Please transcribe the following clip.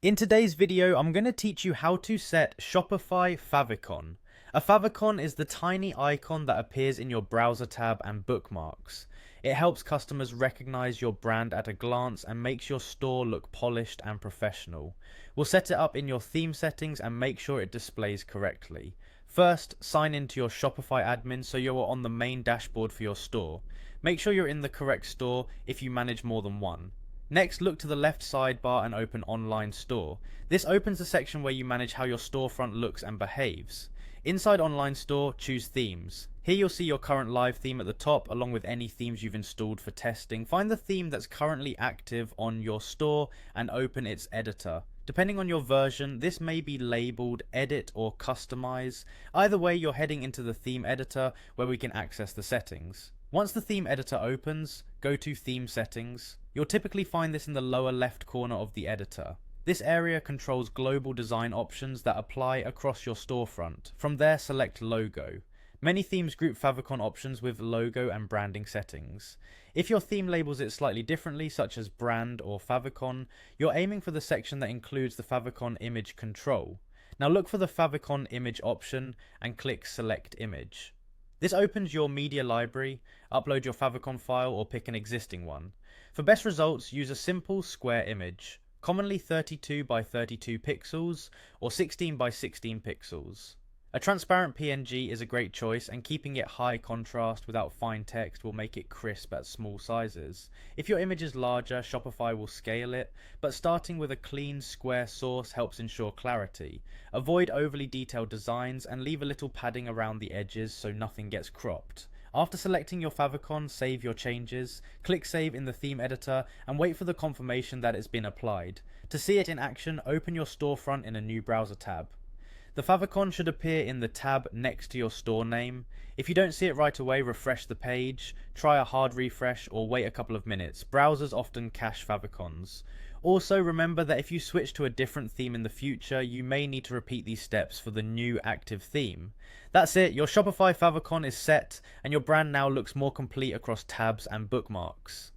In today's video, I'm going to teach you how to set Shopify Favicon. A favicon is the tiny icon that appears in your browser tab and bookmarks. It helps customers recognize your brand at a glance and makes your store look polished and professional. We'll set it up in your theme settings and make sure it displays correctly. First, sign into your Shopify admin so you're on the main dashboard for your store. Make sure you're in the correct store if you manage more than one. Next, look to the left sidebar and open Online Store. This opens the section where you manage how your storefront looks and behaves. Inside Online Store, choose Themes. Here you'll see your current live theme at the top, along with any themes you've installed for testing. Find the theme that's currently active on your store and open its editor. Depending on your version, this may be labeled Edit or Customize. Either way, you're heading into the theme editor where we can access the settings. Once the theme editor opens, go to Theme Settings. You'll typically find this in the lower left corner of the editor. This area controls global design options that apply across your storefront. From there, select Logo. Many themes group favicon options with logo and branding settings. If your theme labels it slightly differently, such as brand or favicon, you're aiming for the section that includes the favicon image control. Now look for the favicon image option and click Select Image. This opens your media library. Upload your favicon file or pick an existing one. For best results, use a simple square image, commonly 32 by 32 pixels or 16 by 16 pixels. A transparent PNG is a great choice, and keeping it high contrast without fine text will make it crisp at small sizes. If your image is larger, Shopify will scale it, but starting with a clean square source helps ensure clarity. Avoid overly detailed designs and leave a little padding around the edges so nothing gets cropped. After selecting your favicon, save your changes, click Save in the theme editor and wait for the confirmation that it's been applied. To see it in action, open your storefront in a new browser tab. The favicon should appear in the tab next to your store name. If you don't see it right away, refresh the page, try a hard refresh, or wait a couple of minutes. Browsers often cache favicons. Also, remember that if you switch to a different theme in the future, you may need to repeat these steps for the new active theme. That's it, your Shopify favicon is set, and your brand now looks more complete across tabs and bookmarks.